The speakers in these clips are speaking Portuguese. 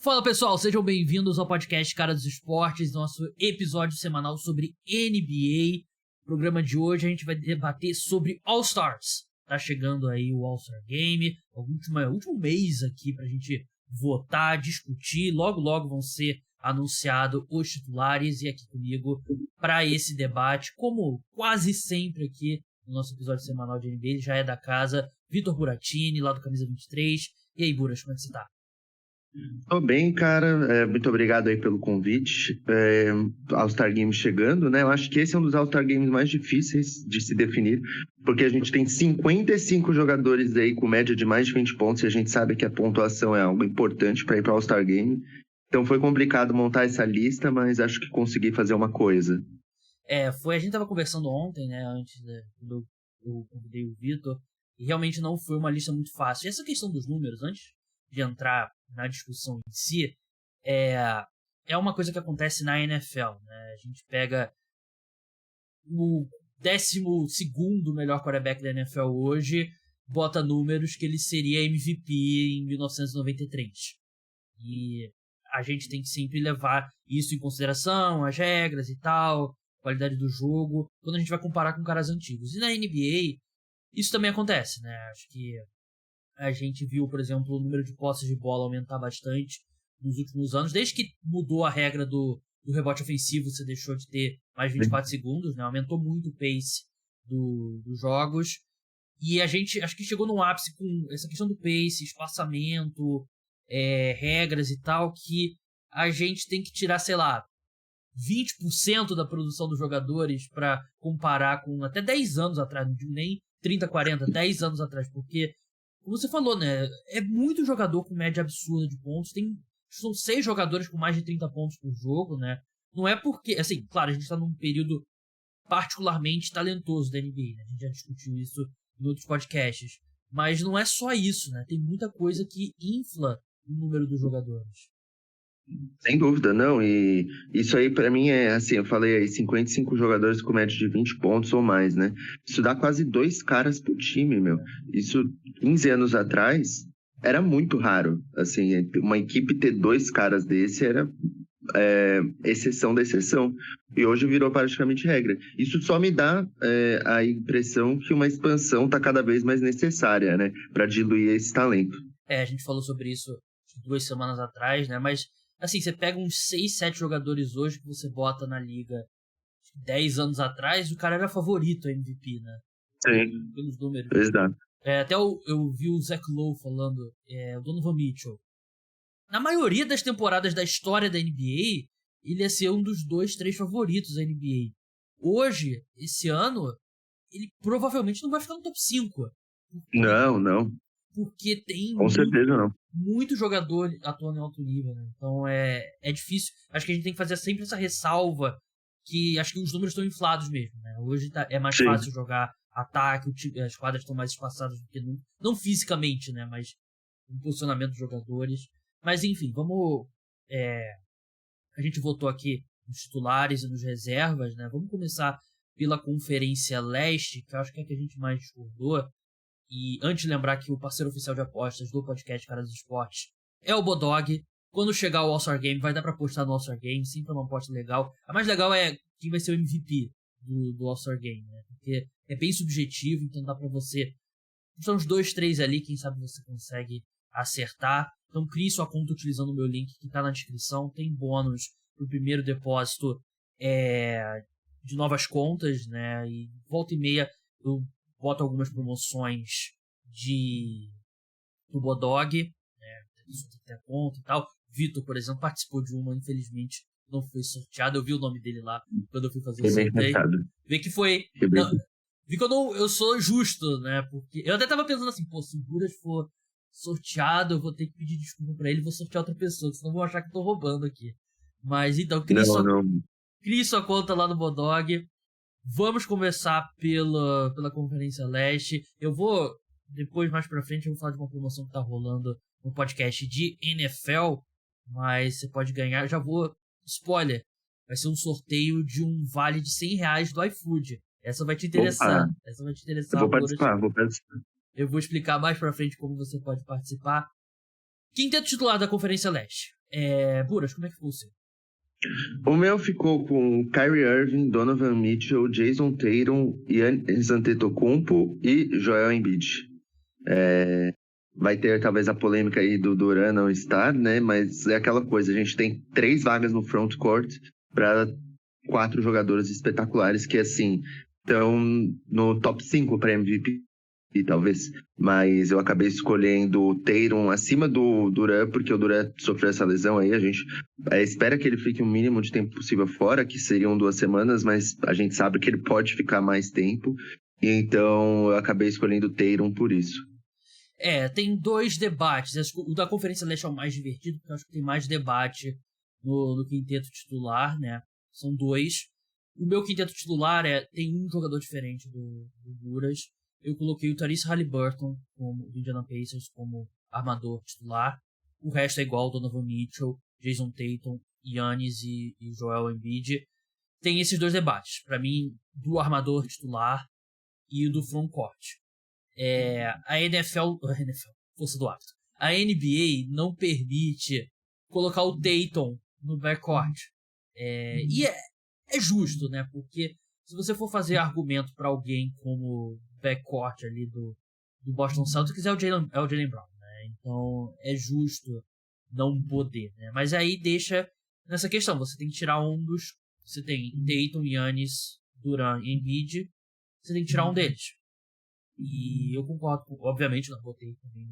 Fala pessoal, sejam bem-vindos ao podcast Cara dos Esportes, nosso episódio semanal sobre NBA. No programa de hoje a gente vai debater sobre All-Stars. Tá chegando aí o All-Star Game, o último mês aqui pra gente votar, discutir. Logo vão ser anunciados os titulares e aqui comigo para esse debate, como quase sempre aqui no nosso episódio semanal de NBA, ele já é da casa, Vitor Buratini, lá do Camisa 23. E aí, Buras, como é que você tá? Tô bem, cara. Muito obrigado aí pelo convite. All-Star Games chegando, né? Eu acho que esse é um dos All-Star Games mais difíceis de se definir, porque a gente tem 55 jogadores aí com média de mais de 20 pontos e a gente sabe que a pontuação é algo importante para ir para o All-Star Game. Então foi complicado montar essa lista, mas acho que consegui fazer uma coisa. A gente tava conversando ontem, né, antes quando eu convidei o Vitor, e realmente não foi uma lista muito fácil. E essa questão dos números, antes de entrar na discussão em si, é uma coisa que acontece na NFL, né? A gente pega o 12º melhor quarterback da NFL hoje, bota números que ele seria MVP em 1993. E a gente tem que sempre levar isso em consideração, as regras e tal, qualidade do jogo, quando a gente vai comparar com caras antigos. E na NBA, isso também acontece, né? Acho que a gente viu, por exemplo, o número de posses de bola aumentar bastante nos últimos anos. Desde que mudou a regra do rebote ofensivo, você deixou de ter mais 24 segundos, né? Aumentou muito o pace dos jogos. E a gente, acho que chegou num ápice com essa questão do pace, espaçamento, regras e tal, que a gente tem que tirar, sei lá, 20% da produção dos jogadores para comparar com até 10 anos atrás, não digo nem 30, 40, 10 anos atrás, porque como você falou, né? É muito jogador com média absurda de pontos. São 6 jogadores com mais de 30 pontos por jogo, né? Não é porque... Assim, claro, a gente tá num período particularmente talentoso da NBA, né? A gente já discutiu isso em outros podcasts. Mas não é só isso, né? Tem muita coisa que infla o número dos jogadores. Sem dúvida, não. E isso aí pra mim é assim, eu falei aí, 55 jogadores com média de 20 pontos ou mais, né? Isso dá quase 2 caras por time, meu. Isso, 15 anos atrás, era muito raro. Assim, uma equipe ter 2 caras desse era exceção da exceção. E hoje virou praticamente regra. Isso só me dá a impressão que uma expansão tá cada vez mais necessária, né? Pra diluir esse talento. A gente falou sobre isso 2 semanas atrás, né? Mas assim, você pega uns 6, 7 jogadores hoje que você bota na liga 10 anos atrás, o cara era favorito a MVP, né? Sim. Pelos números. Exato. Até eu vi o Zach Lowe falando, o Donovan Mitchell. Na maioria das temporadas da história da NBA, ele ia ser um dos 2, 3 favoritos da NBA. Hoje, esse ano, ele provavelmente não vai ficar no top 5. Não. Porque tem Com certeza não. muito jogador atuando em alto nível, né? Então é difícil. Acho que a gente tem que fazer sempre essa ressalva que acho que os números estão inflados mesmo, né? Hoje é mais fácil jogar ataque, as quadras estão mais espaçadas do que nunca. Não fisicamente, né? Mas no posicionamento dos jogadores. Mas enfim, vamos... a gente votou aqui nos titulares e nos reservas, né? Vamos começar pela Conferência Leste, que eu acho que é a que a gente mais discordou. E antes de lembrar que o parceiro oficial de apostas do podcast Cara dos Esportes é o Bodog. Quando chegar o All-Star Game, vai dar pra apostar no All-Star Game, sempre é uma aposta legal. A mais legal é quem vai ser o MVP do All-Star Game, né? Porque é bem subjetivo, então dá pra você... São uns 2, 3 ali, quem sabe você consegue acertar. Então crie sua conta utilizando o meu link que tá na descrição. Tem bônus pro primeiro depósito de novas contas, né? E volta e meia eu boto algumas promoções do Bodog, né? Tem a conta e tal. Vitor, por exemplo, participou de uma, infelizmente não foi sorteado. Eu vi o nome dele lá quando eu fui fazer o sorteio. Vi que foi. Vi que eu sou justo, né? Porque eu até tava pensando assim, se o Buras for sorteado, eu vou ter que pedir desculpa pra ele e vou sortear outra pessoa, senão vão achar que eu tô roubando aqui. Mas então, crie sua conta lá no Bodog. Vamos começar pela Conferência Leste. Eu vou, depois, mais pra frente, eu vou falar de uma promoção que tá rolando no podcast de NFL, mas você pode ganhar, já vou, spoiler, vai ser um sorteio de um vale de R$100 do iFood. Essa vai te interessar. Opa. Essa vai te interessar. Vou participar. Eu vou explicar mais pra frente como você pode participar. Quinteto titular da Conferência Leste. Buras, como é que ficou o seu? O meu ficou com Kyrie Irving, Donovan Mitchell, Jason Tatum, Giannis Antetokounmpo e Joel Embiid. Vai ter talvez a polêmica aí do Durant não estar, né? Mas é aquela coisa, a gente tem 3 vagas no front court para 4 jogadores espetaculares que, assim, estão no top 5 para MVP, talvez. Mas eu acabei escolhendo o Tatum acima do Durant, porque o Durant sofreu essa lesão aí. A gente espera que ele fique o mínimo de tempo possível fora, que seriam 2 semanas, mas a gente sabe que ele pode ficar mais tempo. Então eu acabei escolhendo o Tatum por isso. Tem 2 debates. O da Conferência Leste é o mais divertido, porque eu acho que tem mais debate no quinteto titular, né? São 2. O meu quinteto titular tem um jogador diferente do Buras. Eu coloquei o Tyrese Haliburton do Indiana Pacers como armador titular. O resto é igual, Donovan Mitchell, Jason Tatum, Giannis e Joel Embiid. Tem esses 2 debates. Para mim, do armador titular e do frontcourt. A NFL, força do hábito. A NBA não permite colocar o Tatum no backcourt. E é justo, né? Porque se você for fazer argumento para alguém como backcourt ali do Boston Celtics, é o Jaylen Brown, né? Então é justo não poder, né? Mas aí deixa nessa questão, você tem que tirar um dos... Você tem Tatum, Giannis, Durant e Embiid, você tem que tirar um deles. E eu concordo, obviamente, não botei também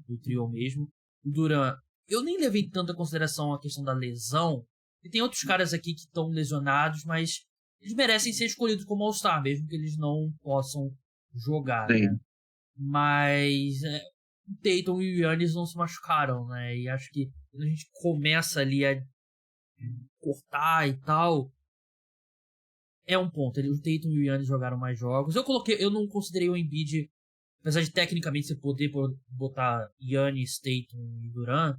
no trio mesmo. O Durant, eu nem levei tanta consideração a questão da lesão. E tem outros caras aqui que estão lesionados, mas eles merecem ser escolhidos como All-Star, mesmo que eles não possam jogar, né? Mas o Tatum e o Giannis não se machucaram, né? E acho que quando a gente começa ali a cortar e tal, é um ponto. O Tatum e o Giannis jogaram mais jogos. Eu não considerei o Embiid, apesar de tecnicamente você poder botar Giannis, Tatum e Durant.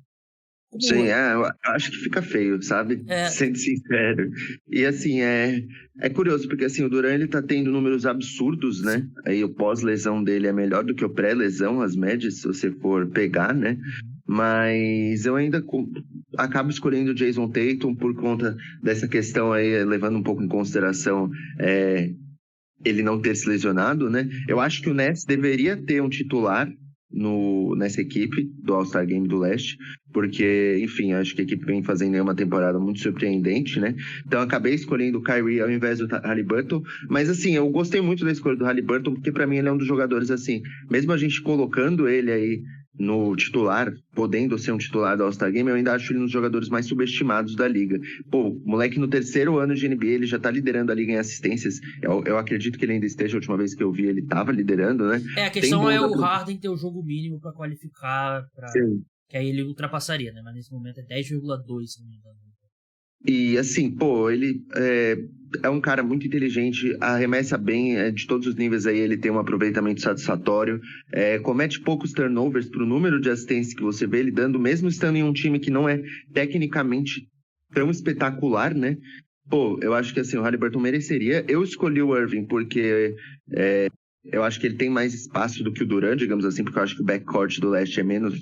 Sim, eu acho que fica feio, sabe? Sendo sincero. E assim, é curioso, porque assim, o Durant ele tá tendo números absurdos, né? Aí o pós-lesão dele é melhor do que o pré-lesão, as médias, se você for pegar, né? Mas eu ainda acabo escolhendo o Jason Tatum por conta dessa questão aí, levando um pouco em consideração ele não ter se lesionado, né? Eu acho que o Nets deveria ter um titular nessa equipe do All-Star Game do Leste, porque, enfim, acho que a equipe vem fazendo uma temporada muito surpreendente, né? Então, eu acabei escolhendo o Kyrie ao invés do Haliburton, mas, assim, eu gostei muito da escolha do Haliburton, porque, pra mim, ele é um dos jogadores, assim, mesmo a gente colocando ele aí no titular, podendo ser um titular do All-Star Game, eu ainda acho ele um dos jogadores mais subestimados da liga. Pô, o moleque no 3º ano de NBA, ele já tá liderando a liga em assistências. Eu acredito que ele ainda esteja, a última vez que eu vi, ele tava liderando, né? A questão é o Harden ter o jogo mínimo pra qualificar, que aí ele ultrapassaria, né? Mas nesse momento é 10,2, se não me engano. E assim, pô, ele é um cara muito inteligente, arremessa bem, de todos os níveis aí ele tem um aproveitamento satisfatório, comete poucos turnovers pro número de assistências que você vê ele dando, mesmo estando em um time que não é tecnicamente tão espetacular, né? Pô, eu acho que assim, o Haliburton mereceria. Eu escolhi o Irving porque eu acho que ele tem mais espaço do que o Durant, digamos assim, porque eu acho que o backcourt do Leste é menos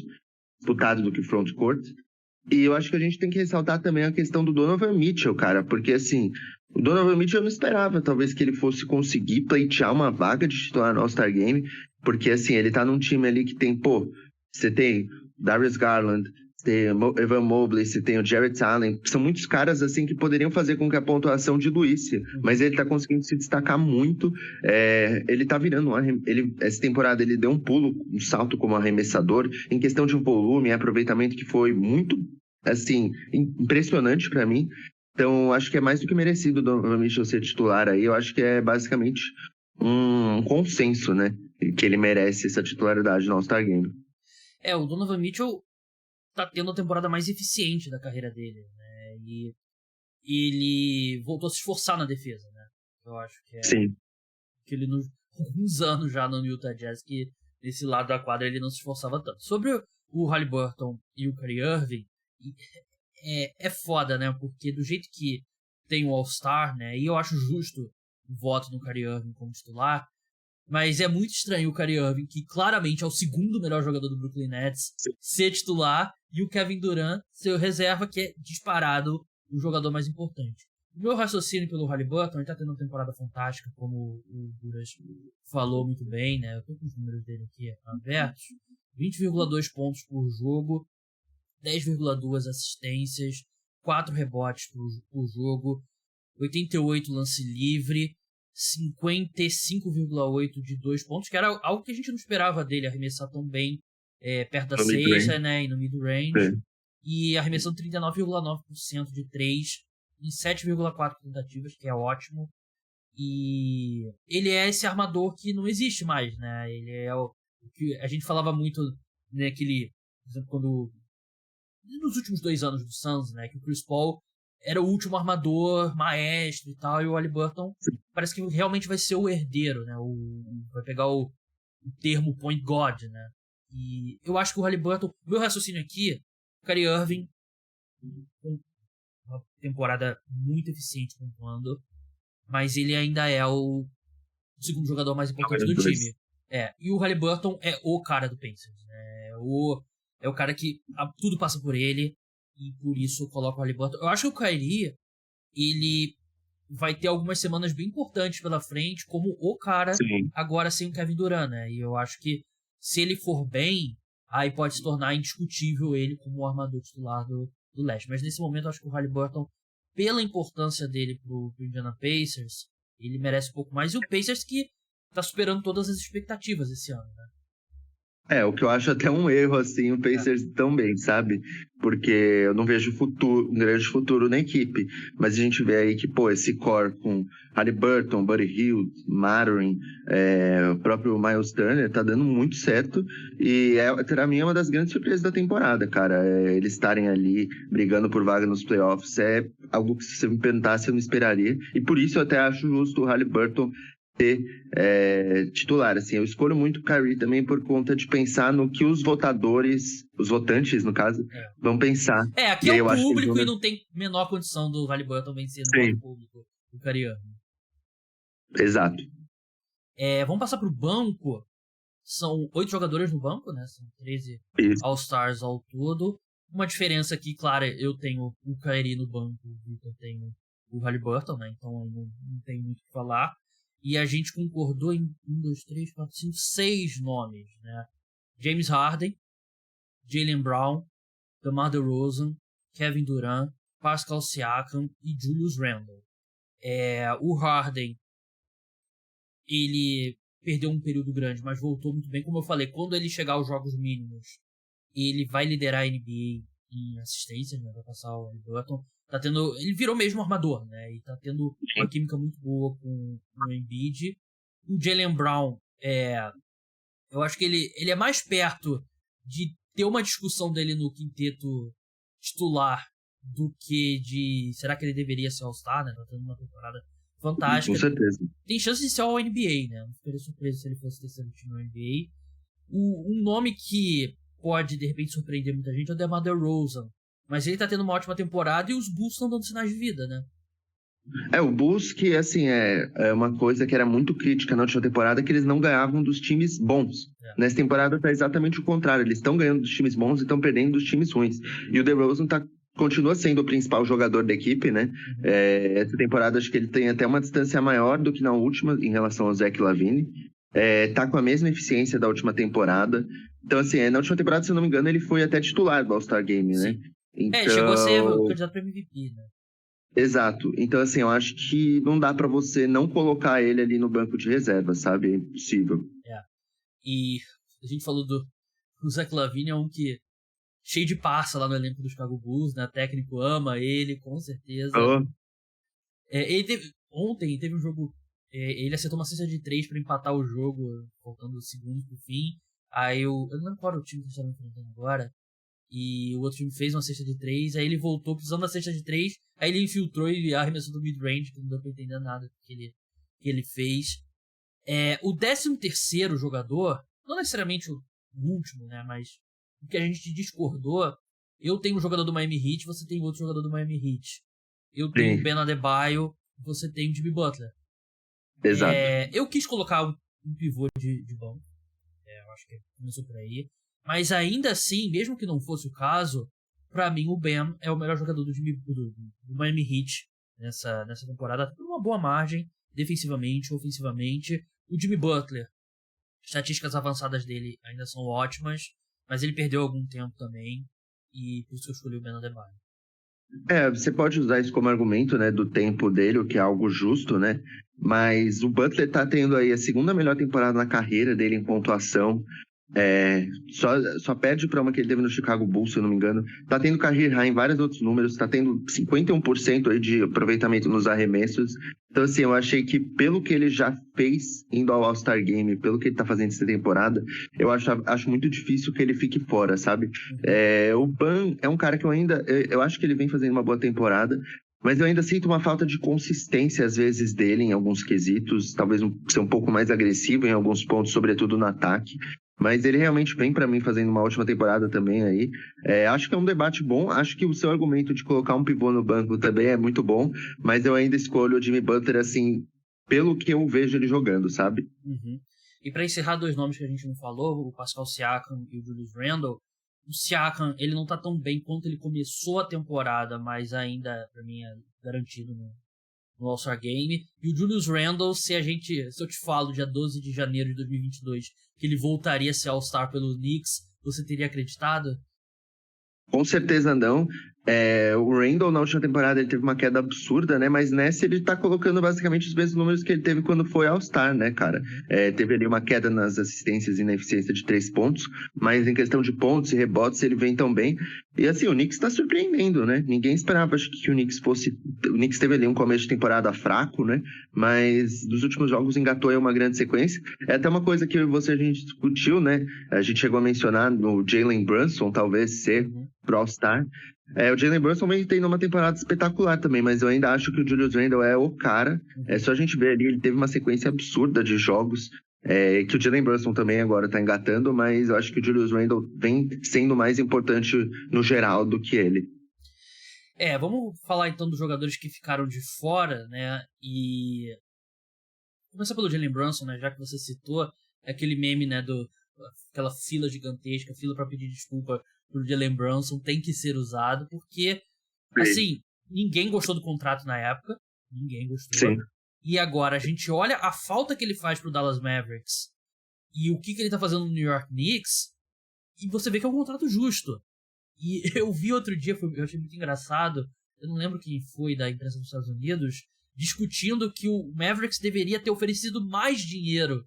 disputado do que o frontcourt. E eu acho que a gente tem que ressaltar também a questão do Donovan Mitchell, cara, porque assim, o Donovan Mitchell eu não esperava, talvez, que ele fosse conseguir pleitear uma vaga de titular no All-Star Game, porque assim, ele tá num time ali que tem, você tem Darius Garland, você tem Evan Mobley, você tem o Jarrett Allen, são muitos caras assim que poderiam fazer com que a pontuação diluísse, mas ele tá conseguindo se destacar muito, ele tá virando essa temporada ele deu um salto como arremessador, em questão de volume e aproveitamento que foi muito, assim, impressionante pra mim. Então, acho que é mais do que merecido o Donovan Mitchell ser titular aí, eu acho que é basicamente um consenso, né, que ele merece essa titularidade no All-Star Game. O Donovan Mitchell tá tendo a temporada mais eficiente da carreira dele, né? E ele voltou a se esforçar na defesa, né? Eu acho que Sim. Que ele, alguns anos já no Utah Jazz, que nesse lado da quadra ele não se esforçava tanto. Sobre o Haliburton e o Kyrie Irving, é foda, né? Porque do jeito que tem o All-Star, né? E eu acho justo o voto no Kyrie Irving como titular, Mas é muito estranho o Kyrie Irving, que claramente é o segundo melhor jogador do Brooklyn Nets, ser titular, e o Kevin Durant ser o reserva, que é disparado o jogador mais importante. O meu raciocínio pelo Haliburton, ele tá tendo uma temporada fantástica, como o Buras falou muito bem, né? Eu tô com os números dele aqui abertos. 20,2 pontos por jogo, 10,2 assistências, 4 rebotes por jogo, 88 lance livre, 55,8 de 2 pontos, que era algo que a gente não esperava dele, arremessar tão bem perto da cesta, né, e no mid-range. E arremessando 39,9% de 3 em 7,4 tentativas, que é ótimo. E ele é esse armador que não existe mais, né? Ele é o que a gente falava muito, né, por exemplo, quando nos últimos 2 anos do Suns, né, que o Chris Paul era o último armador, maestro e tal, e o Haliburton parece que realmente vai ser o herdeiro, né? Vai pegar o termo point guard, né? E eu acho que o Haliburton, meu raciocínio aqui, o Kyrie Irving, com uma temporada muito eficiente pontuando, mas ele ainda é o segundo jogador mais importante do time. E o Haliburton é o cara do Pacers, né? É o cara que tudo passa por ele, e por isso eu coloco o Haliburton. Eu acho que o Kyrie, ele vai ter algumas semanas bem importantes pela frente, como o cara, agora sem o Kevin Durant, né? E eu acho que se ele for bem, aí pode se tornar indiscutível ele como o armador titular do leste. Mas nesse momento eu acho que o Haliburton, pela importância dele pro Indiana Pacers, ele merece um pouco mais. E o Pacers que tá superando todas as expectativas esse ano, né? O que eu acho até um erro, assim, o Pacers também, sabe? Porque eu não vejo um grande futuro na equipe. Mas a gente vê aí que, esse core com Haliburton, Buddy Hield, Mathurin, o próprio Miles Turner, tá dando muito certo. E pra mim é uma das grandes surpresas da temporada, cara. Eles estarem ali brigando por vaga nos playoffs é algo que, se você me perguntasse, eu não esperaria. E por isso eu até acho justo o Haliburton ser titular, assim. Eu escolho muito o Kyrie também por conta de pensar no que os votantes, no caso, vão pensar. Aqui é o público e não tem menor condição do Haliburton vencer no voto público do Kyrie Irving. Exato. Vamos passar pro banco. São 8 jogadores no banco, né? São 13 All-Stars ao todo. Uma diferença aqui, claro, eu tenho o Kyrie no banco, o Victor tem o Haliburton, né? Então não tem muito o que falar. E a gente concordou em 6 nomes, né? James Harden, Jaylen Brown, DeMar DeRozan, Kevin Durant, Pascal Siakam e Julius Randle. O Harden, ele perdeu um período grande, mas voltou muito bem. Como eu falei, quando ele chegar aos jogos mínimos, ele vai liderar a NBA em assistência, né? Vai passar o Haliburton. Ele virou mesmo armador, né? E tá tendo uma química muito boa com o Embiid. O Jaylen Brown, eu acho que ele é mais perto de ter uma discussão dele no quinteto titular do que de... Será que ele deveria ser All-Star, né? Tá tendo uma temporada fantástica. Com certeza. Tem chance de ser All-NBA, né? Não ficaria surpreso se ele fosse terceiro time no NBA. Um nome que pode, de repente, surpreender muita gente é o DeMar DeRozan. Mas ele tá tendo uma ótima temporada e os Bulls estão dando sinais de vida, né? O Bulls, que assim, é uma coisa que era muito crítica na última temporada, que eles não ganhavam dos times bons. Nessa temporada tá exatamente o contrário. Eles estão ganhando dos times bons e estão perdendo dos times ruins. E o DeRozan continua sendo o principal jogador da equipe, né? Essa temporada acho que ele tem até uma distância maior do que na última em relação ao Zach LaVine. Tá com a mesma eficiência da última temporada. Então, assim, na última temporada, se eu não me engano, ele foi até titular do All-Star Game, né? Então... chegou a ser candidato para MVP, né? Exato. Então, assim, eu acho que não dá pra você não colocar ele ali no banco de reserva, sabe? É impossível. E a gente falou do Zach LaVine, é um que cheio de parça lá no elenco do Chicago Bulls, né? O técnico ama ele, com certeza. Ontem teve um jogo... ele acertou uma cesta de 3 pra empatar o jogo, faltando segundos pro fim. Aí eu não lembro qual era o time que eles estavam enfrentando agora. E o outro time fez uma cesta de 3, aí ele voltou precisando da cesta de 3, aí ele infiltrou e arremessou do mid-range, que não deu pra entender nada que ele fez. O 13º jogador, não necessariamente o último, né, mas o que a gente discordou, eu tenho um jogador do Miami Heat, você tem outro jogador do Miami Heat. Eu tenho o Ben Adebayo, você tem o Jimmy Butler. Exato. Eu quis colocar um pivô de banco. Eu acho que começou por aí. Mas ainda assim, mesmo que não fosse o caso, pra mim o Bam é o melhor jogador do Miami Heat nessa temporada, por uma boa margem, defensivamente, ofensivamente. O Jimmy Butler, estatísticas avançadas dele ainda são ótimas, mas ele perdeu algum tempo também, e por isso que eu escolhi o Bam Adebayo. Você pode usar isso como argumento, né, do tempo dele, o que é algo justo, né? Mas o Butler tá tendo aí a segunda melhor temporada na carreira dele em pontuação. Só perde para uma que ele teve no Chicago Bulls, se eu não me engano. Tá tendo career high em vários outros números, tá tendo 51% aí de aproveitamento nos arremessos. Então, assim, eu achei que pelo que ele já fez indo ao All-Star Game, pelo que ele tá fazendo essa temporada, eu acho muito difícil que ele fique fora, sabe? O Bam é um cara que eu acho que ele vem fazendo uma boa temporada, mas eu ainda sinto uma falta de consistência, às vezes, dele em alguns quesitos, talvez ser um pouco mais agressivo em alguns pontos, sobretudo no ataque. Mas ele realmente vem para mim fazendo uma ótima temporada também aí. Acho que é um debate bom. Acho que o seu argumento de colocar um pivô no banco também é muito bom. Mas eu ainda escolho o Jimmy Butler, assim, pelo que eu vejo ele jogando, sabe? Uhum. E para encerrar, 2 nomes que a gente não falou, o Pascal Siakam e o Julius Randle. O Siakam, ele não tá tão bem quanto ele começou a temporada, mas ainda, para mim, é garantido no All-Star Game. E o Julius Randle, se eu te falo dia 12 de janeiro de 2022 que ele voltaria a ser All-Star pelo Knicks, você teria acreditado? Com certeza não. O Randle, na última temporada, ele teve uma queda absurda, né? Mas nessa ele tá colocando basicamente os mesmos números que ele teve quando foi All-Star, né, cara? Teve ali uma queda nas assistências e na eficiência de 3 pontos, mas em questão de pontos e rebotes ele vem tão bem. E assim, o Knicks tá surpreendendo, né? Ninguém esperava, acho que o Knicks fosse... O Knicks teve ali um começo de temporada fraco, né? Mas dos últimos jogos engatou aí uma grande sequência. É até uma coisa que a gente discutiu, né? A gente chegou a mencionar no Jalen Brunson, talvez ser pro All-Star. O Jalen Brunson vem tendo uma temporada espetacular também, mas eu ainda acho que o Julius Randle é o cara. É só a gente ver ali, ele teve uma sequência absurda de jogos, que o Jalen Brunson também agora tá engatando, mas eu acho que o Julius Randle vem sendo mais importante no geral do que ele. Vamos falar então dos jogadores que ficaram de fora, né? E começar pelo Jalen Brunson, né? Já que você citou, aquele meme, né? Aquela fila gigantesca, fila para pedir desculpa pro Jalen Brunson tem que ser usado, porque, assim, ninguém gostou do contrato na época, ninguém gostou. Sim. E agora a gente olha a falta que ele faz pro Dallas Mavericks e o que ele tá fazendo no New York Knicks, e você vê que é um contrato justo. E eu vi outro dia, eu achei muito engraçado, eu não lembro quem foi da imprensa dos Estados Unidos, discutindo que o Mavericks deveria ter oferecido mais dinheiro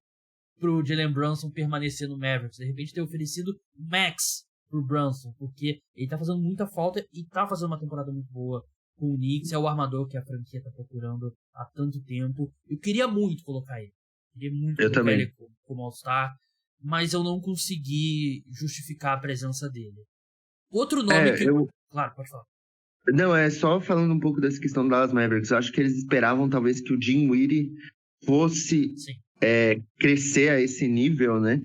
pro Jalen Brunson permanecer no Mavericks, de repente ter oferecido max pro Brunson, porque ele tá fazendo muita falta e tá fazendo uma temporada muito boa com o Knicks, é o armador que a franquia tá procurando há tanto tempo. Eu queria muito colocar ele, ele como All-Star, mas eu não consegui justificar a presença dele. Outro nome Claro, pode falar. Não, só falando um pouco dessa questão do Dallas Mavericks, eu acho que eles esperavam talvez que o Dinwiddie fosse crescer a esse nível, né,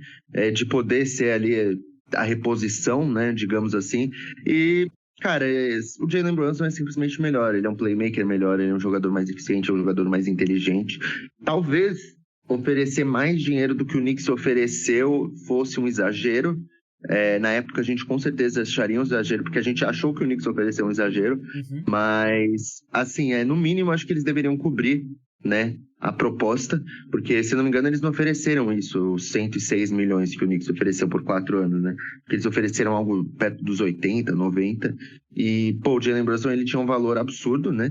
de poder ser ali a reposição, né, digamos assim, e, cara, o Jalen Brunson é simplesmente melhor, ele é um playmaker melhor, ele é um jogador mais eficiente, é um jogador mais inteligente, talvez oferecer mais dinheiro do que o Knicks ofereceu fosse um exagero. Na época a gente com certeza acharia um exagero, porque a gente achou que o Knicks ofereceu um exagero, mas assim, no mínimo acho que eles deveriam cobrir, né, a proposta, porque se não me engano eles não ofereceram isso, os 106 milhões que o Knicks ofereceu por 4 anos, né, porque eles ofereceram algo perto dos 80, 90, e o Jalen Brunson ele tinha um valor absurdo, né,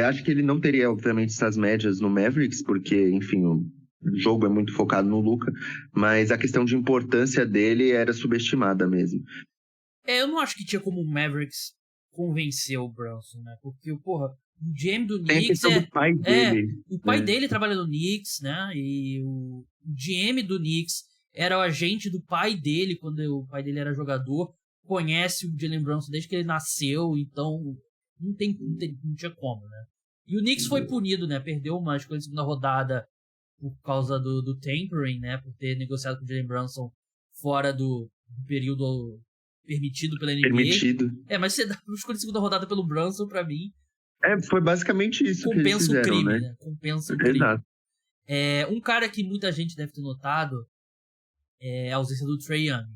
acho que ele não teria obviamente essas médias no Mavericks, porque enfim, o jogo é muito focado no Luka, mas a questão de importância dele era subestimada mesmo. Eu não acho que tinha como o Mavericks convencer o Brunson, né? Porque, porra, o GM do Knicks do pai dele. O pai dele trabalha no Knicks, né? E o GM do Knicks era o agente do pai dele quando o pai dele era jogador. Conhece o Jalen Brunson desde que ele nasceu, então não tinha como, né? E o Knicks foi punido, né? Perdeu uma escolha de segunda rodada por causa do tampering, né? Por ter negociado com o Jalen Brunson fora do período permitido pela NBA. Permitido. Mas você dá uma escolha de segunda rodada pelo Brunson, pra mim... Foi basicamente isso que eles fizeram, crime, né? Compensa o crime. Exato. Um cara que muita gente deve ter notado é a ausência do Trae Young.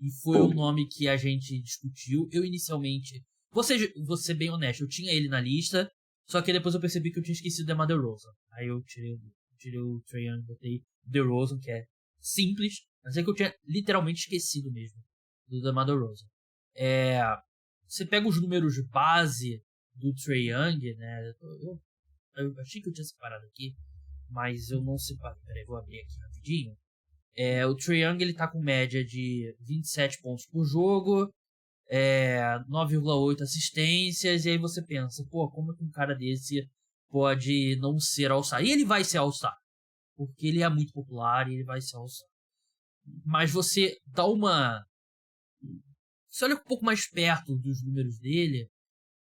E foi um nome que a gente discutiu. Eu inicialmente, vou ser bem honesto, eu tinha ele na lista, só que depois eu percebi que eu tinha esquecido o DeMar DeRozan. Aí eu tirei o Trae Young, botei o DeRozan, que é simples, mas é que eu tinha literalmente esquecido mesmo do DeMar DeRozan. Você pega os números de base do Trae Young, né? Eu achei que eu tinha separado aqui, mas eu não separei. Peraí, vou abrir aqui rapidinho. O Trae Young, ele tá com média de 27 pontos por jogo, 9,8 assistências, e aí você pensa, pô, como que um cara desse pode não ser All-Star? E ele vai ser All-Star, porque ele é muito popular e ele vai ser All-Star. Mas você dá você olha um pouco mais perto dos números dele,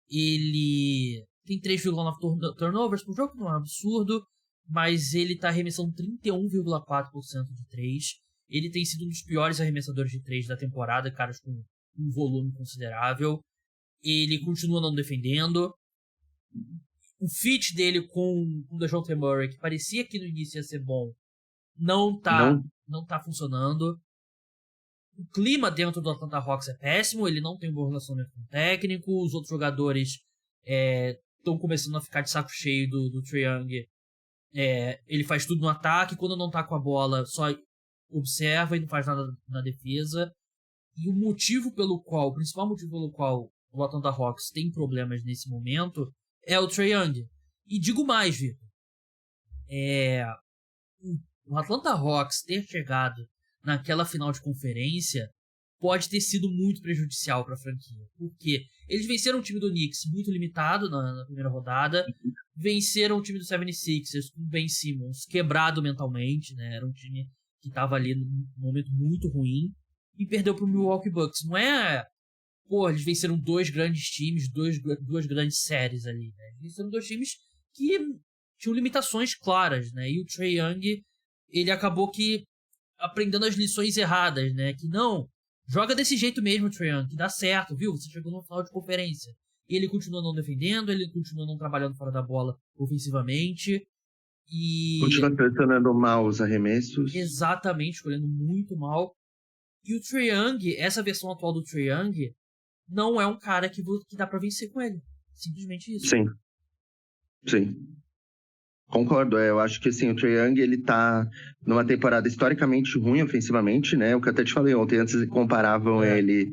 ele tem 3,9 turnovers por jogo, que não é um absurdo, mas ele tá arremessando 31,4% de 3. Ele tem sido um dos piores arremessadores de 3 da temporada, caras com um volume considerável. Ele continua não defendendo. O fit dele com o DeJounte Murray, que parecia que no início ia ser bom, não tá funcionando. O clima dentro do Atlanta Hawks é péssimo, ele não tem um bom relacionamento com o técnico, os outros jogadores estão começando a ficar de saco cheio do Trae Young. Ele faz tudo no ataque, quando não tá com a bola só observa e não faz nada na defesa. E o principal motivo pelo qual o Atlanta Hawks tem problemas nesse momento é o Trae Young. E digo mais, Vitor. O Atlanta Hawks ter chegado naquela final de conferência pode ter sido muito prejudicial para a franquia. Porque eles venceram o time do Knicks muito limitado na primeira rodada, venceram o time do 76ers com o Ben Simmons quebrado mentalmente, né? Era um time que estava ali num momento muito ruim, e perdeu para o Milwaukee Bucks. Não é... Pô, eles venceram dois grandes times, duas grandes séries ali, né? Eles venceram dois times que tinham limitações claras, né? E o Trae Young, ele acabou que aprendendo as lições erradas, né? Que não, joga desse jeito mesmo, Trae Young, que dá certo, viu? Você chegou no final de conferência. E ele continua não defendendo, ele continua não trabalhando fora da bola ofensivamente. E continua pressionando mal os arremessos. Exatamente, escolhendo muito mal. E o Trae Young, essa versão atual do Trae Young, não é um cara que dá pra vencer com ele. Simplesmente isso. Sim. Concordo, eu acho que assim, o Trae Young, ele tá numa temporada historicamente ruim ofensivamente, né? O que eu até te falei ontem, antes comparavam ele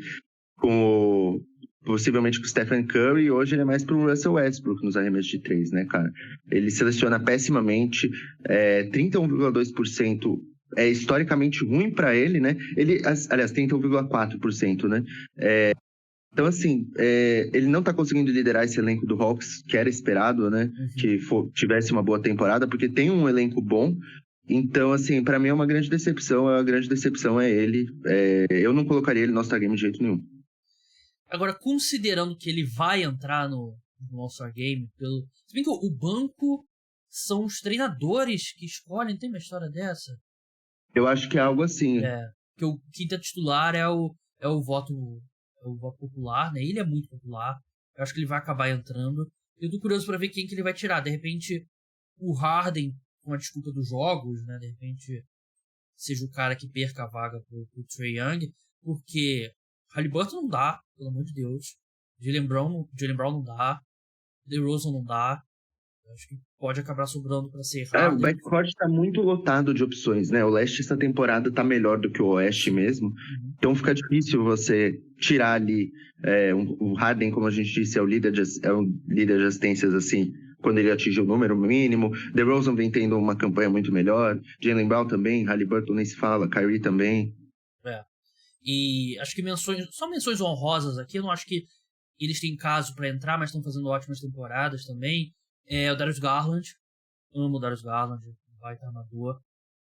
possivelmente com o Stephen Curry, e hoje ele é mais pro Russell Westbrook nos arremessos de 3, né, cara? Ele seleciona pessimamente, 31,2% é historicamente ruim para ele, né? Aliás, 31,4%, né? Então, assim, ele não tá conseguindo liderar esse elenco do Hawks, que era esperado, né? Que tivesse uma boa temporada, porque tem um elenco bom. Então, assim, pra mim é uma grande decepção. A grande decepção é ele. Eu não colocaria ele no All-Star Game de jeito nenhum. Agora, considerando que ele vai entrar no All-Star Game, se bem que o banco são os treinadores que escolhem, tem uma história dessa? Eu acho que é algo assim. Que o quinta titular é o voto popular, né? Ele é muito popular. Eu acho que ele vai acabar entrando. Eu tô curioso pra ver quem que ele vai tirar. De repente, o Harden, com a desculpa dos jogos, né? De repente, seja o cara que perca a vaga pro Trae Young. Porque Haliburton não dá, pelo amor de Deus. Jaylen Brown não dá. DeRozan não dá. Acho que pode acabar sobrando pra ser Harden. O backcourt tá muito lotado de opções, né? O leste essa temporada tá melhor do que o oeste mesmo. Então fica difícil você tirar ali o Harden, como a gente disse, é um líder de assistências, assim, quando ele atinge o número mínimo. DeRozan vem tendo uma campanha muito melhor. Jaylen Brown também, Haliburton nem se fala, Kyrie também. E acho que só menções honrosas aqui. Eu não acho que eles têm caso pra entrar, mas estão fazendo ótimas temporadas também. O Darius Garland. Amo o Darius Garland, vai estar armador.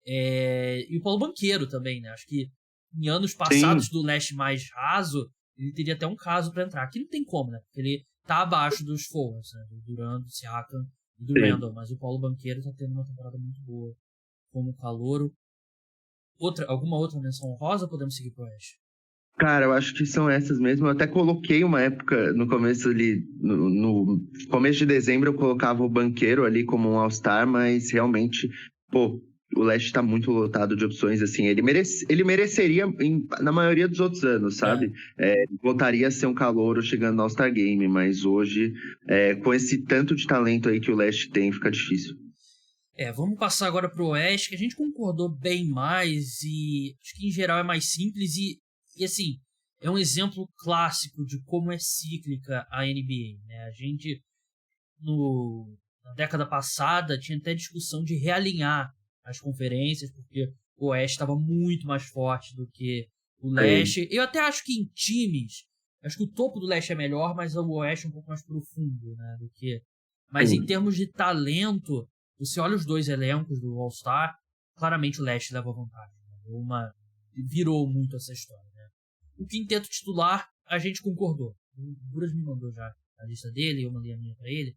E o Paulo Banchero também, né? Acho que em anos passados do leste mais raso, ele teria até um caso pra entrar. Aqui não tem como, né? Porque ele tá abaixo dos forwards, né? Do Durant, do Siakam e do Randall. Mas o Paulo Banchero tá tendo uma temporada muito boa como calouro. Alguma outra menção honrosa ou podemos seguir pro oeste? Cara, eu acho que são essas mesmo. Eu até coloquei uma época no começo ali, no começo de dezembro, eu colocava o Banqueiro ali como um All-Star, mas realmente, pô, o leste tá muito lotado de opções, assim. Ele mereceria na maioria dos outros anos, É. sabe? Voltaria a ser um calouro chegando no All-Star Game, mas hoje, com esse tanto de talento aí que o leste tem, fica difícil. Vamos passar agora pro Oeste, que a gente concordou bem mais e acho que em geral é mais simples e assim, é um exemplo clássico de como é cíclica a NBA, né? A gente, na década passada, tinha até discussão de realinhar as conferências, porque o Oeste estava muito mais forte do que o Sim. Leste. Eu até acho que em times, acho que o topo do Leste é melhor, mas o Oeste é um pouco mais profundo, né, do que... Mas em Sim. termos de talento, você olha os dois elencos do All-Star, claramente o Leste leva vantagem. Né? Virou muito essa história. Né? O quinteto titular, a gente concordou. O Buras me mandou já a lista dele, eu mandei a minha pra ele.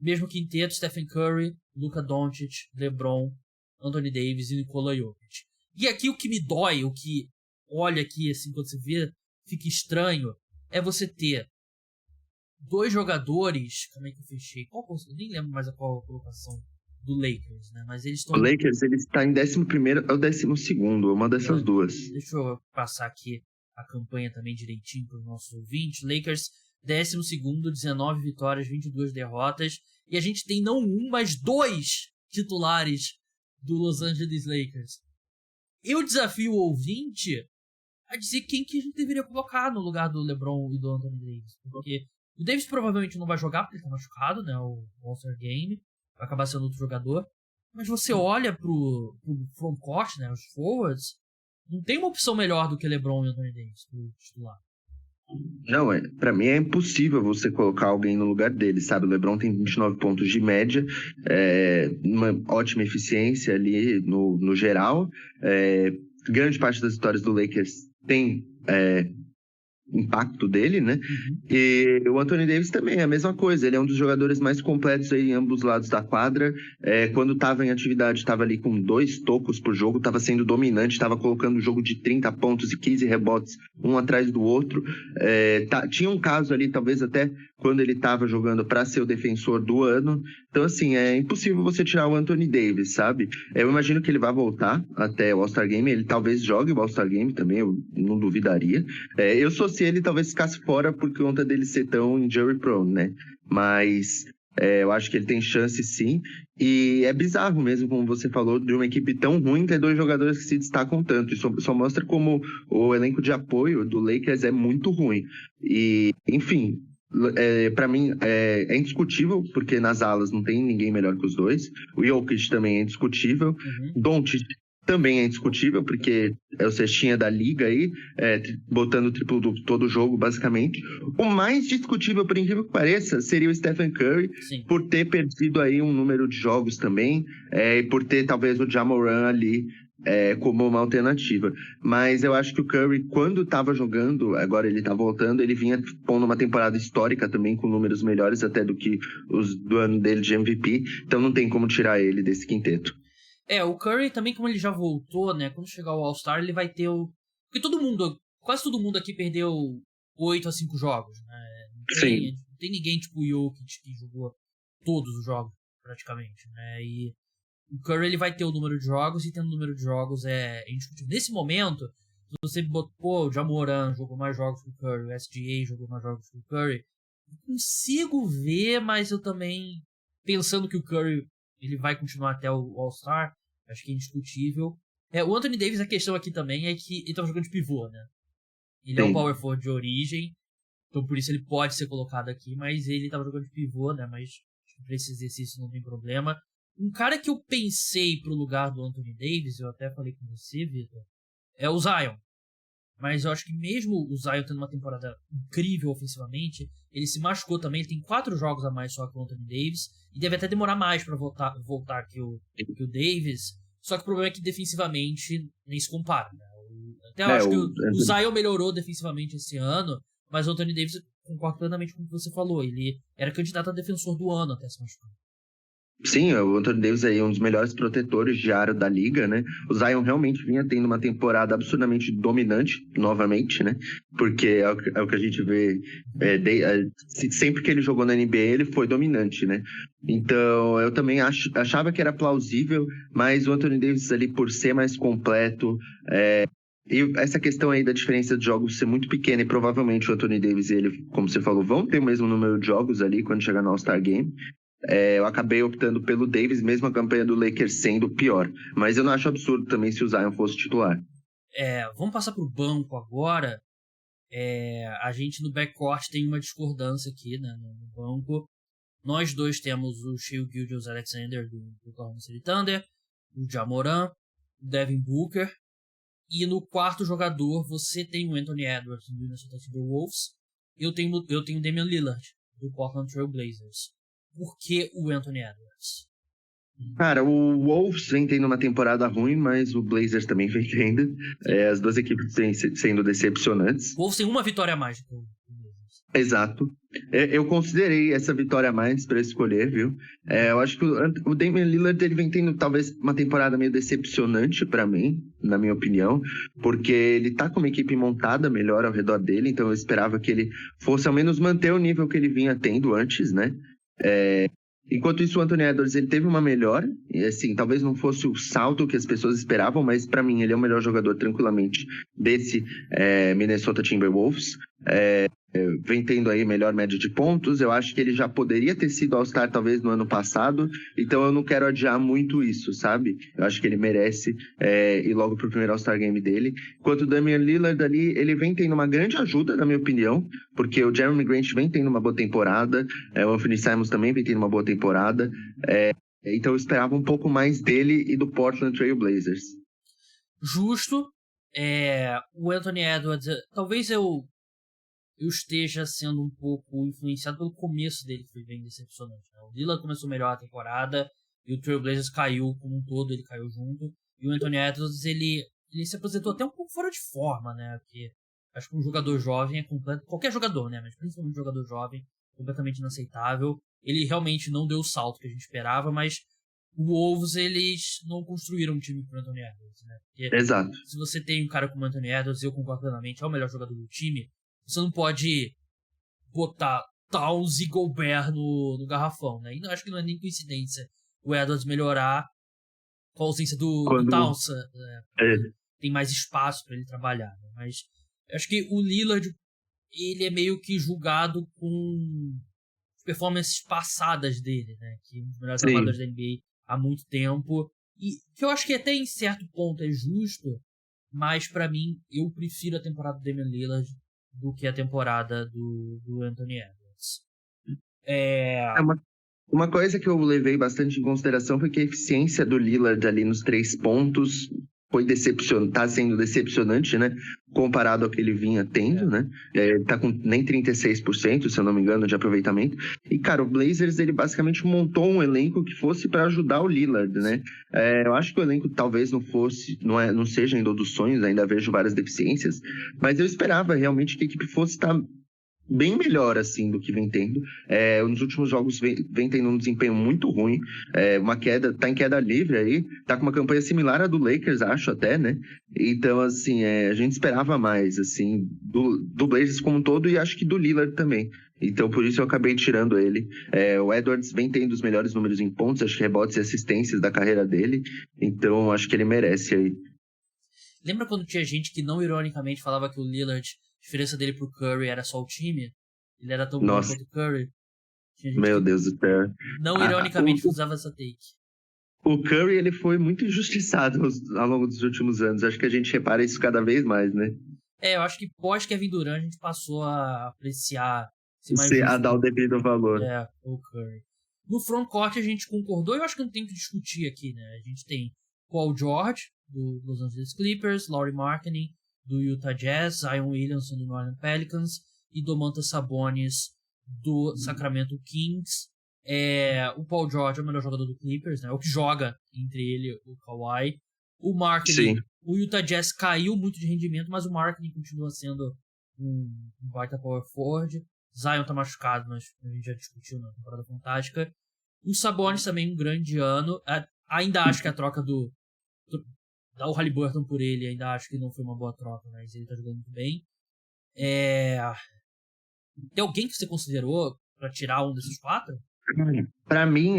Mesmo quinteto, Stephen Curry, Luka Doncic, LeBron, Anthony Davis e Nikola Jokic. E aqui o que me dói, o que olha aqui, assim, quando você vê, fica estranho, é você ter dois jogadores... Como é que eu fechei? Eu nem lembro mais qual a colocação do Lakers, né? Mas eles O estão... Lakers, ele está em 11º ou 12º, uma dessas duas. Deixa eu passar aqui a campanha também direitinho para os nossos ouvintes. Lakers, 12º, 19 vitórias, 22 derrotas. E a gente tem não um, mas dois titulares do Los Angeles Lakers. Eu desafio o ouvinte a dizer quem que a gente deveria colocar no lugar do LeBron e do Anthony Davis. Porque o Davis provavelmente não vai jogar porque ele tá machucado, né? O All-Star Game. Vai acabar sendo outro jogador. Mas você olha pro frontcourt, né? Os forwards. Não tem uma opção melhor do que LeBron e Anthony Davis pro titular. Não, pra mim é impossível você colocar alguém no lugar dele, sabe? O LeBron tem 29 pontos de média, uma ótima eficiência ali no geral. Grande parte das vitórias do Lakers tem impacto dele, né? Uhum. E o Anthony Davis também é a mesma coisa. Ele é um dos jogadores mais completos aí em ambos lados da quadra. Quando estava em atividade, estava ali com 2 tocos por jogo, estava sendo dominante, estava colocando um jogo de 30 pontos e 15 rebotes, um atrás do outro. Tinha um caso ali, talvez até quando ele estava jogando para ser o defensor do ano. Então, assim, é impossível você tirar o Anthony Davis, sabe? Eu imagino que ele vai voltar até o All-Star Game. Ele talvez jogue o All-Star Game também, eu não duvidaria. Eu sou se ele talvez ficasse fora por conta dele ser tão injury prone, né? Mas eu acho que ele tem chance sim. E é bizarro mesmo, como você falou, de uma equipe tão ruim ter 2 jogadores que se destacam tanto. Isso só mostra como o elenco de apoio do Lakers é muito ruim. E, enfim, para mim é indiscutível, porque nas alas não tem ninguém melhor que os dois. O Jokic também é indiscutível. Uhum. Doncic também é indiscutível, porque é o cestinha da liga aí, botando o triplo-duplo todo jogo, basicamente. O mais discutível, por incrível que pareça, seria o Stephen Curry, Sim. por ter perdido aí um número de jogos também, e por ter talvez o Ja Morant ali como uma alternativa. Mas eu acho que o Curry, quando estava jogando, agora ele está voltando, ele vinha pondo uma temporada histórica também, com números melhores até do que os do ano dele de MVP, então não tem como tirar ele desse quinteto. O Curry também, como ele já voltou, né? Quando chegar o All-Star, ele vai ter o... Porque quase todo mundo aqui perdeu 8 a 5 jogos, né? Não tem ninguém tipo o Jokic que jogou todos os jogos, praticamente, né? E o Curry, ele vai ter o número de jogos, e tendo o número de jogos é indiscutível. Nesse momento, se você botou o Ja Morant jogou mais jogos que o Curry, o SGA jogou mais jogos que o Curry, eu consigo ver, mas eu também, pensando que o Curry ele vai continuar até o All-Star, acho que é indiscutível. O Anthony Davis, a questão aqui também é que ele tá jogando de pivô, né? Ele é o power forward de origem, então por isso ele pode ser colocado aqui, mas ele tava jogando de pivô, né? Mas para esse exercício não tem problema. Um cara que eu pensei pro lugar do Anthony Davis, eu até falei com você, Vitor, é o Zion. Mas eu acho que mesmo o Zion tendo uma temporada incrível ofensivamente, ele se machucou também. Ele tem 4 jogos a mais só que o Anthony Davis. E deve até demorar mais para voltar que o Davis. Só que o problema é que defensivamente nem se compara. Né? Até eu acho que o Zion melhorou defensivamente esse ano. Mas o Anthony Davis, concordo plenamente com o que você falou. Ele era candidato a defensor do ano até se machucar. Sim, o Anthony Davis aí é um dos melhores protetores de aro da liga, né? O Zion realmente vinha tendo uma temporada absurdamente dominante, novamente, né? Porque é o que a gente vê, sempre que ele jogou na NBA, ele foi dominante, né? Então, eu também achava que era plausível, mas o Anthony Davis ali, por ser mais completo, e essa questão aí da diferença de jogos ser muito pequena, e provavelmente o Anthony Davis e ele, como você falou, vão ter o mesmo número de jogos ali quando chegar no All-Star Game. Eu acabei optando pelo Davis, mesmo a campanha do Lakers sendo pior. Mas eu não acho absurdo também se o Zion fosse titular. Vamos passar pro banco agora. A gente no backcourt tem uma discordância aqui, né, no banco. Nós dois temos o Shai Gilgeous-Alexander do Oklahoma City Thunder, o Ja Morant, o Devin Booker. E no quarto jogador você tem o Anthony Edwards do Minnesota Timberwolves. Eu tenho o Damian Lillard do Portland Trail Blazers. Por que o Anthony Edwards? Cara, o Wolves vem tendo uma temporada ruim, mas o Blazers também vem tendo. As duas equipes vêm sendo decepcionantes. O Wolves tem uma vitória a mais do que o Blazers. Exato. Eu considerei essa vitória a mais para escolher, viu? Eu acho que o Damian Lillard ele vem tendo talvez uma temporada meio decepcionante para mim, na minha opinião, porque ele tá com uma equipe montada melhor ao redor dele, então eu esperava que ele fosse ao menos manter o nível que ele vinha tendo antes, né? Enquanto isso, o Anthony Edwards ele teve uma melhora, e assim, talvez não fosse o salto que as pessoas esperavam, mas para mim ele é o melhor jogador tranquilamente desse Minnesota Timberwolves. Vem tendo aí melhor média de pontos, eu acho que ele já poderia ter sido All-Star talvez no ano passado, então eu não quero adiar muito isso, sabe? Eu acho que ele merece ir logo pro primeiro All-Star Game dele. Enquanto o Damian Lillard ali, ele vem tendo uma grande ajuda, na minha opinião, porque o Jeremy Grant vem tendo uma boa temporada, o Anthony Simons também vem tendo uma boa temporada, então eu esperava um pouco mais dele e do Portland Trail Blazers. Justo. O Anthony Edwards, talvez eu esteja sendo um pouco influenciado pelo começo dele, que foi bem decepcionante. Né? O Lillard começou melhor a temporada e o Trail Blazers caiu como um todo, ele caiu junto. E o Anthony Edwards, ele se apresentou até um pouco fora de forma, né? Porque acho que um jogador jovem é completo, qualquer jogador, né? Mas principalmente um jogador jovem, completamente inaceitável. Ele realmente não deu o salto que a gente esperava, mas o Wolves, eles não construíram um time pro Anthony Edwards, né? Porque Exato. se você tem um cara como o Anthony Edwards, eu concordo plenamente, é o melhor jogador do time, você não pode botar Towns e Gobert no garrafão, né? E acho que não é nem coincidência o Edwards melhorar com a ausência do Towns. Tem mais espaço para ele trabalhar, né? Mas eu acho que o Lillard, ele é meio que julgado com performances passadas dele, né? Que é um dos melhores jogadores da NBA há muito tempo. E que eu acho que até em certo ponto é justo, mas para mim eu prefiro a temporada do Damian Lillard do que a temporada do Anthony Edwards. Uma coisa que eu levei bastante em consideração foi que a eficiência do Lillard ali nos 3 pontos tá sendo decepcionante, né? Comparado ao que ele vinha tendo, né? Ele tá com nem 36%, se eu não me engano, de aproveitamento. E, cara, o Blazers, ele basicamente montou um elenco que fosse para ajudar o Lillard, né? Eu acho que o elenco talvez não seja ainda dos sonhos, ainda vejo várias deficiências, mas eu esperava realmente que a equipe fosse estar bem melhor, assim, do que vem tendo. Nos últimos jogos vem tendo um desempenho muito ruim, tá em queda livre aí, tá com uma campanha similar à do Lakers, acho até, né? Então, assim, a gente esperava mais, assim, do Blazers como um todo e acho que do Lillard também. Então, por isso eu acabei tirando ele. O Edwards vem tendo os melhores números em pontos, acho que rebotes e assistências da carreira dele, então acho que ele merece aí. Lembra quando tinha gente que não ironicamente falava que o Lillard, a diferença dele pro Curry era só o time? Ele era tão bom quanto o Curry? Meu Deus do céu. Não ironicamente usava essa take. O Curry, ele foi muito injustiçado ao longo dos últimos anos. Acho que a gente repara isso cada vez mais, né? Eu acho que pós Kevin Durant a gente passou a apreciar a dar o devido valor. O Curry. No frontcourt a gente concordou, eu acho que não tem o que discutir aqui, né? A gente tem Paul George, do Los Angeles Clippers, Lauri Markkanen, do Utah Jazz, Zion Williamson, do New Orleans Pelicans e Domantas Sabonis, do Sacramento Kings. O Paul George é o melhor jogador do Clippers, né? É o que joga entre ele e o Kawhi. O Markkanen, o Utah Jazz caiu muito de rendimento, mas o Markkanen continua sendo um baita power forward. Zion tá machucado, mas a gente já discutiu na temporada fantástica. O Sabonis também um grande ano. Ainda acho que a troca dar o Haliburton por ele, ainda acho que não foi uma boa troca, mas ele tá jogando muito bem. Tem alguém que você considerou pra tirar um desses 4? Pra mim,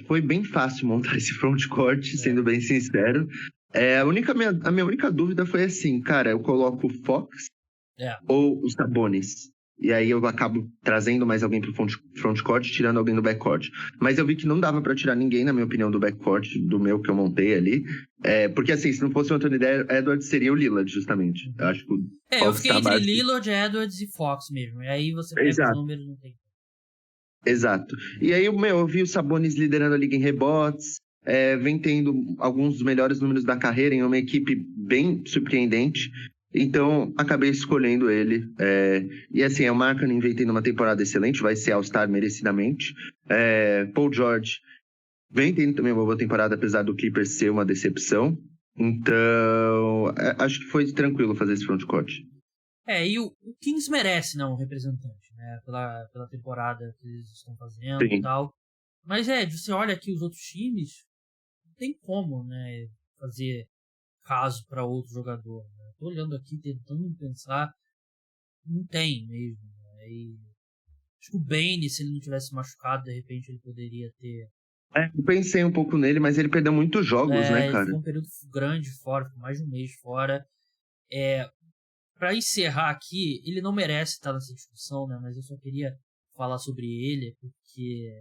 foi bem fácil montar esse frontcourt, sendo bem sincero. A minha única dúvida foi assim, cara, eu coloco o Fox ou os Sabonis. E aí eu acabo trazendo mais alguém pro frontcourt, tirando alguém do backcourt. Mas eu vi que não dava pra tirar ninguém, na minha opinião, do backcourt, do meu que eu montei ali. Porque assim, se não fosse o Anthony Edwards, seria o Lillard, justamente. Eu acho que o Fox eu fiquei entre abaixo. Lillard, Edwards e Fox mesmo. E aí você pega os números, não tem. Exato. E aí, eu vi o Sabonis liderando a liga em rebotes, vem tendo alguns dos melhores números da carreira em uma equipe bem surpreendente. Então, acabei escolhendo ele. E assim, o Markkanen vem tendo uma temporada excelente, vai ser All-Star merecidamente. Paul George vem tendo também uma boa temporada, apesar do Clippers ser uma decepção. Então, acho que foi tranquilo fazer esse frontcourt. E o Kings merece, um representante, né? Pela temporada que eles estão fazendo Sim. e tal. Mas você olha aqui os outros times, não tem como, né, fazer caso para outro jogador. Né? Tô olhando aqui, tentando pensar, não tem mesmo. Né? E acho que o Bane, se ele não tivesse machucado, de repente ele poderia ter... Eu pensei um pouco nele, mas ele perdeu muitos jogos, né, cara? Ele ficou um período grande fora, ficou mais de um mês fora. Pra encerrar aqui, ele não merece estar nessa discussão, né? Mas eu só queria falar sobre ele, porque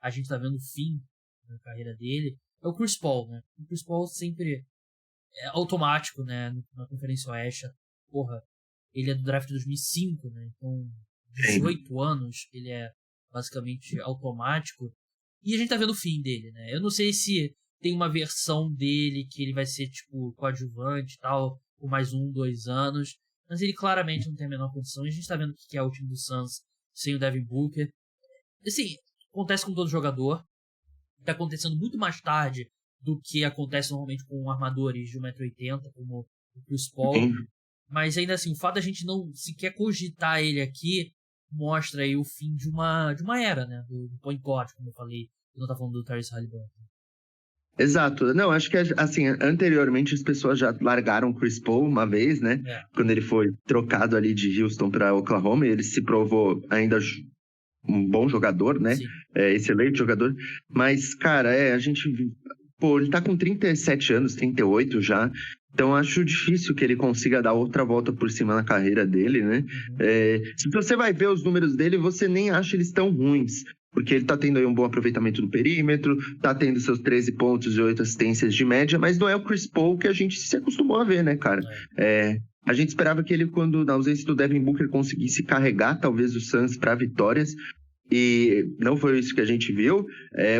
a gente tá vendo o fim da carreira dele. É o Chris Paul, né? O Chris Paul sempre é automático, né? Na Conferência Oeste. Porra, ele é do draft de 2005, né? Então, 18 anos, ele é basicamente automático. E a gente tá vendo o fim dele, né? Eu não sei se tem uma versão dele que ele vai ser, tipo, coadjuvante e tal, por mais 2 anos. Mas ele claramente não tem a menor condição. E a gente tá vendo o que é o time do Suns sem o Devin Booker. Assim, acontece com todo jogador. Tá acontecendo muito mais tarde do que acontece normalmente com armadores de 1,80m, como o Chris Paul. Mas ainda assim, o fato da gente não sequer cogitar ele aqui mostra aí o fim de uma era, né? Do point guard, como eu falei, quando eu tava falando do Tyrese Haliburton. Exato. Não, acho que, assim, anteriormente as pessoas já largaram o Chris Paul uma vez, né? Quando ele foi trocado ali de Houston para Oklahoma, ele se provou ainda um bom jogador, né? Excelente jogador. Mas, cara, a gente... Pô, ele tá com 37 anos, 38 já. Então, acho difícil que ele consiga dar outra volta por cima na carreira dele, né? Se você vai ver os números dele, você nem acha eles tão ruins. Porque ele tá tendo aí um bom aproveitamento do perímetro, tá tendo seus 13 pontos e 8 assistências de média, mas não é o Chris Paul que a gente se acostumou a ver, né, cara? A gente esperava que ele, quando na ausência do Devin Booker, conseguisse carregar, talvez, o Suns para vitórias. E não foi isso que a gente viu.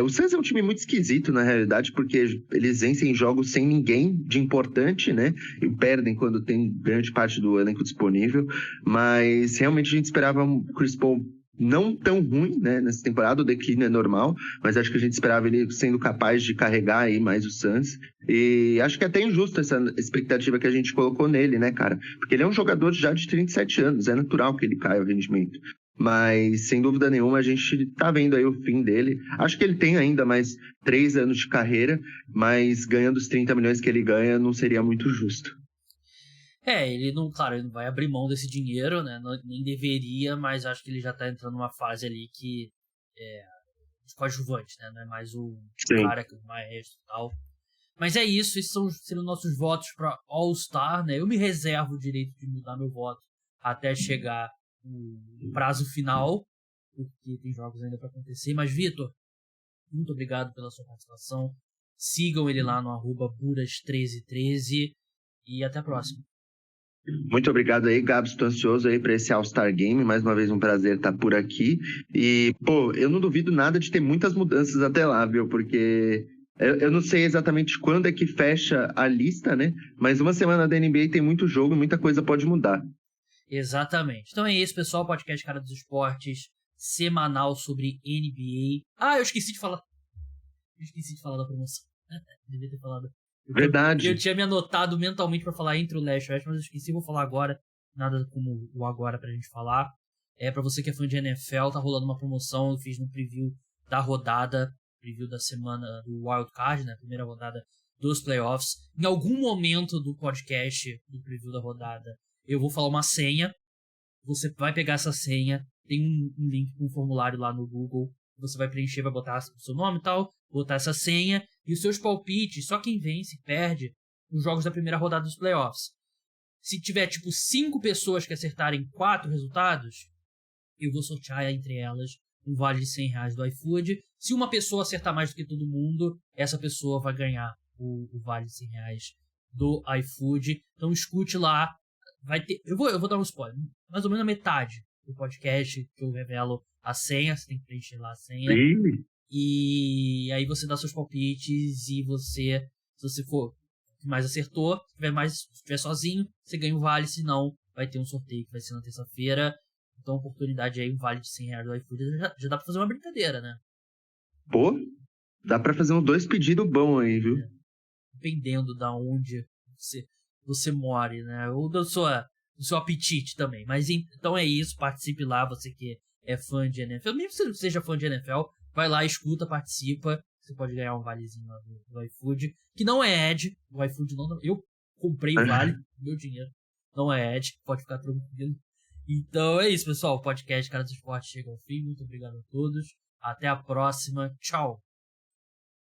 O Suns é um time muito esquisito, na realidade, porque eles vencem jogos sem ninguém de importante, né? E perdem quando tem grande parte do elenco disponível. Mas realmente a gente esperava um Chris Paul não tão ruim, né, nessa temporada. O declínio é normal, mas acho que a gente esperava ele sendo capaz de carregar aí mais o Suns. E acho que é até injusto essa expectativa que a gente colocou nele, né, cara? Porque ele é um jogador já de 37 anos, é natural que ele caia o rendimento. Mas, sem dúvida nenhuma, a gente tá vendo aí o fim dele. Acho que ele tem ainda mais 3 anos de carreira, mas ganhando os 30 milhões que ele ganha não seria muito justo. Ele não vai abrir mão desse dinheiro, né? Nem deveria, mas acho que ele já tá entrando numa fase ali que de coadjuvante, né? Não é mais o cara que é o maestro e tal. Mas é isso, esses seriam nossos votos para All-Star, né? Eu me reservo o direito de mudar meu voto até chegar o prazo final, porque tem jogos ainda para acontecer. Mas, Vitor, muito obrigado pela sua participação. Sigam ele lá no @buras1313 e até a próxima. Muito obrigado aí, Gabs. Estou ansioso aí para esse All-Star Game. Mais uma vez um prazer estar por aqui. E, pô, eu não duvido nada de ter muitas mudanças até lá, viu? Porque eu não sei exatamente quando é que fecha a lista, né? Mas uma semana da NBA tem muito jogo e muita coisa pode mudar. Exatamente. Então é isso, pessoal. Podcast Cara dos Esportes, semanal sobre NBA. Eu esqueci de falar. Da promoção. Devia ter falado. Verdade. Eu tinha me anotado mentalmente pra falar entre o Leste e o Oeste, mas eu esqueci, vou falar agora. Nada como o agora pra gente falar. Pra você que é fã de NFL, tá rolando uma promoção, eu fiz no preview da rodada, preview da semana do Wild Card, né? Primeira rodada dos playoffs. Em algum momento do podcast do preview da rodada, eu vou falar uma senha. Você vai pegar essa senha, tem um link com um formulário lá no Google, você vai preencher, vai botar o seu nome e tal, botar essa senha, e os seus palpites, só quem vence perde nos jogos da primeira rodada dos playoffs. Se tiver, 5 pessoas que acertarem 4 resultados, eu vou sortear entre elas um vale de R$100 do iFood. Se uma pessoa acertar mais do que todo mundo, essa pessoa vai ganhar o vale de R$100 do iFood. Então escute lá. Vai ter, eu vou dar um spoiler. Mais ou menos a metade do podcast que eu revelo a senha. Você tem que preencher lá a senha. Sim. E aí você dá seus palpites e você, se você for o que mais acertou, se estiver sozinho, você ganha um vale. Se não, vai ter um sorteio que vai ser na terça-feira. Então, oportunidade aí, um vale de R$100 do iFood. Já dá pra fazer uma brincadeira, né? Pô, dá pra fazer uns 2 pedidos bons aí, viu? Dependendo da onde você mora, né? Ou do seu apetite também. Mas então é isso, participe lá, você que é fã de NFL. Mesmo se você não seja fã de NFL, vai lá, escuta, participa. Você pode ganhar um valezinho lá do iFood, que não é ad. O iFood não. Eu comprei o vale, meu dinheiro. Não é ad, pode ficar tranquilo. Então é isso, pessoal. O podcast Cara do Esporte chega ao fim. Muito obrigado a todos. Até a próxima. Tchau.